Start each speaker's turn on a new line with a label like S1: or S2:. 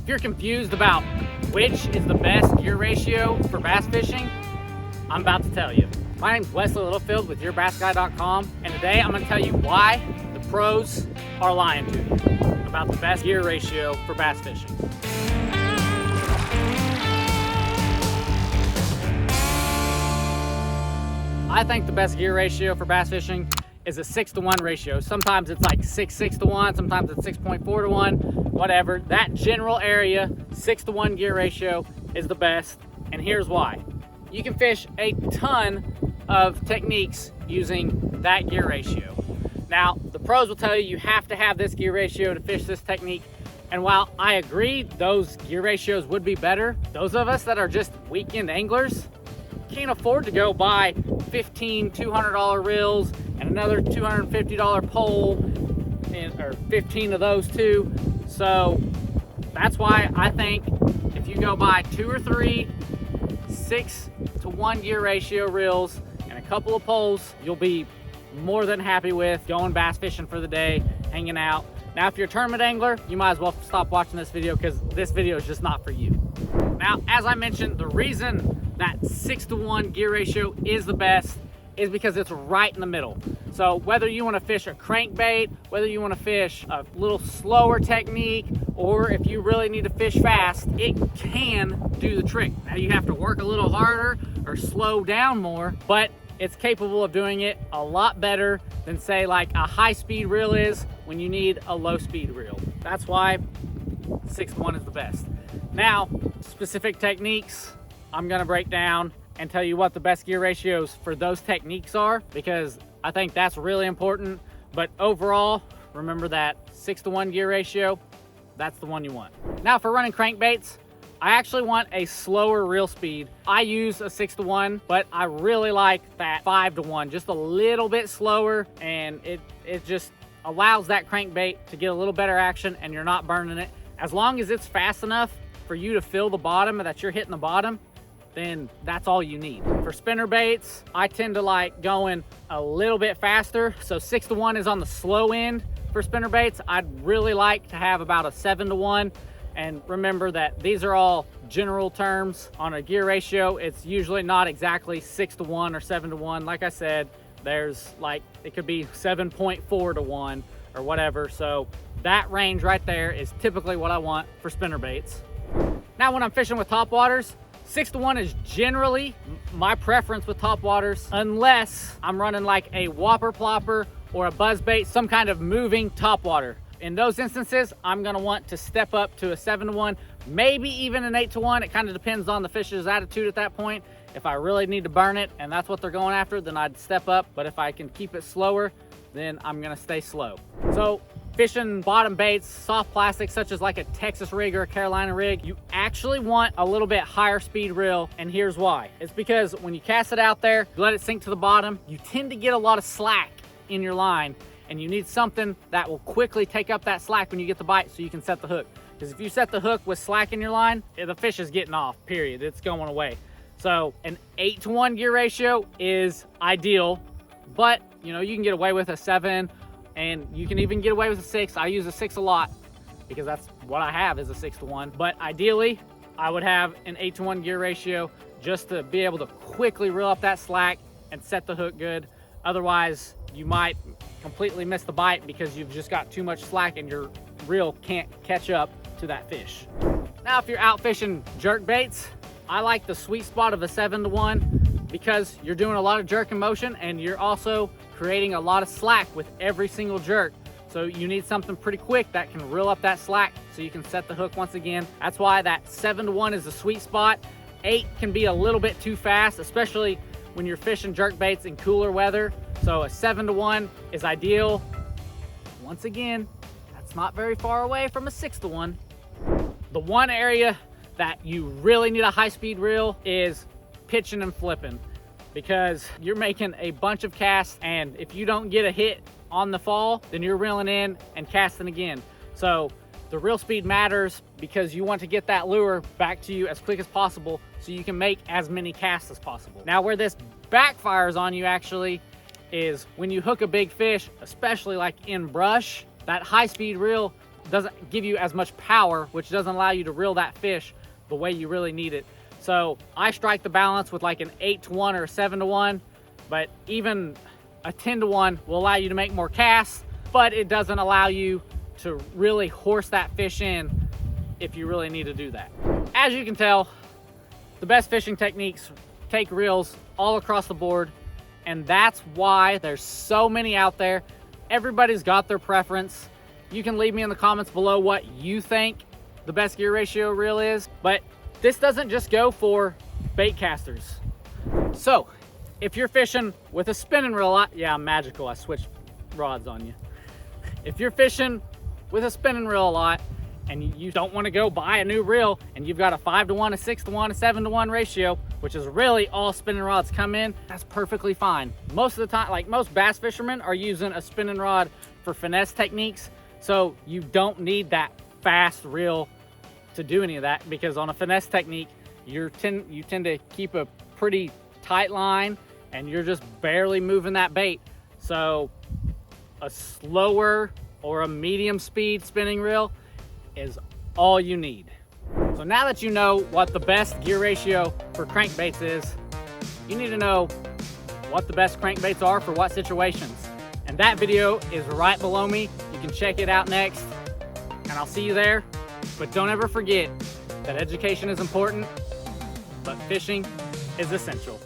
S1: If you're confused about which is the best gear ratio for bass fishing, I'm about to tell you. My name's Wesley Littlefield with YourBassGuy.com, and today I'm going to tell you why the pros are lying to you about the best gear ratio for bass fishing. I think the best gear ratio for bass fishing is a 6-to-1 ratio. Sometimes it's like 6 to 1, sometimes it's 6.4 to 1, whatever. That general area, 6-to-1 gear ratio is the best, and here's why. You can fish a ton of techniques using that gear ratio. Now, the pros will tell you you have to have this gear ratio to fish this technique, and while I agree those gear ratios would be better, those of us that are just weekend anglers can't afford to go buy 15 $200 reels and another $250 pole, or 15 of those too. So that's why I think if you go buy 2 or 3 6-to-1 gear ratio reels and a couple of poles, you'll be more than happy with going bass fishing for the day, hanging out. Now, if you're a tournament angler, you might as well stop watching this video because this video is just not for you. Now, as I mentioned, the reason that 6-to-1 gear ratio is the best is because it's right in the middle. So whether you want to fish a crankbait, whether you want to fish a little slower technique, or if you really need to fish fast, it can do the trick. Now you have to work a little harder or slow down more, but it's capable of doing it a lot better than, say, like a high-speed reel is when you need a low-speed reel. That's why 6-to-1 is the best. Now, specific techniques, I'm gonna break down and tell you what the best gear ratios for those techniques are, because I think that's really important. But overall, remember that 6-to-1 gear ratio, that's the one you want. Now, for running crankbaits, I actually want a slower reel speed. I use a 6-to-1, but I really like that 5-to-1, just a little bit slower, and it just allows that crankbait to get a little better action and you're not burning it. As long as it's fast enough for you to feel the bottom and that you're hitting the bottom, then that's all you need. For spinnerbaits, I tend to like going a little bit faster. So 6-to-1 is on the slow end for spinnerbaits. I'd really like to have about a 7-to-1. And remember that these are all general terms on a gear ratio. It's usually not exactly 6-to-1 or 7-to-1. Like I said, there's like, it could be 7.4 to 1 or whatever. So that range right there is typically what I want for spinnerbaits. Now, when I'm fishing with topwaters, 6-to-1 is generally my preference with topwaters, unless I'm running like a whopper plopper or a buzzbait, some kind of moving topwater. In those instances, I'm gonna want to step up to a 7-to-1, maybe even an 8-to-1. It kind of depends on the fish's attitude at that point. If I really need to burn it and that's what they're going after, then I'd step up. But if I can keep it slower, then I'm gonna stay slow. So fishing bottom baits, soft plastics such as like a Texas rig or a Carolina rig, you actually want a little bit higher speed reel, and here's why. It's because when you cast it out there, you let it sink to the bottom, you tend to get a lot of slack in your line, and you need something that will quickly take up that slack when you get the bite so you can set the hook. Because if you set the hook with slack in your line, the fish is getting off, period. It's going away. So an 8-to-1 gear ratio is ideal, but you know, you can get away with a 7, and you can even get away with a 6. I use a 6 a lot because that's what I have is a 6-to-1. But ideally, I would have an 8-to-1 gear ratio just to be able to quickly reel up that slack and set the hook good. Otherwise, you might completely miss the bite because you've just got too much slack and your reel can't catch up to that fish. Now, if you're out fishing jerk baits, I like the sweet spot of a 7-to-1 because you're doing a lot of jerking motion and you're also creating a lot of slack with every single jerk. So you need something pretty quick that can reel up that slack so you can set the hook once again. That's why that 7-to-1 is the sweet spot. 8 can be a little bit too fast, especially when you're fishing jerk baits in cooler weather. So a 7-to-1 is ideal. Once again, that's not very far away from a 6-to-1. The one area that you really need a high-speed reel is pitching and flipping, because you're making a bunch of casts, and if you don't get a hit on the fall, then you're reeling in and casting again. So the reel speed matters because you want to get that lure back to you as quick as possible so you can make as many casts as possible. Now, where this backfires on you actually is when you hook a big fish, especially like in brush, that high-speed reel doesn't give you as much power, which doesn't allow you to reel that fish the way you really need it. So I strike the balance with like an 8-to-1 or a 7-to-1, but even a 10-to-1 will allow you to make more casts, but it doesn't allow you to really horse that fish in if you really need to do that. As you can tell, the best fishing techniques take reels all across the board, and that's why there's so many out there. Everybody's got their preference. You can leave me in the comments below what you think the best gear ratio reel is, but this doesn't just go for bait casters. So if you're fishing with a spinning reel, yeah, I'm magical, I switched rods on you. If you're fishing with a spinning reel a lot and you don't want to go buy a new reel and you've got a 5-to-1, a 6-to-1, a 7-to-1 ratio, which is really all spinning rods come in, that's perfectly fine. Most of the time, like most bass fishermen are using a spinning rod for finesse techniques, so you don't need that fast reel to do any of that, because on a finesse technique, you tend to keep a pretty tight line and you're just barely moving that bait. So a slower or a medium speed spinning reel is all you need. So now that you know what the best gear ratio for crankbaits is, you need to know what the best crankbaits are for what situations. And that video is right below me. You can check it out next, and I'll see you there. But don't ever forget that education is important, but fishing is essential.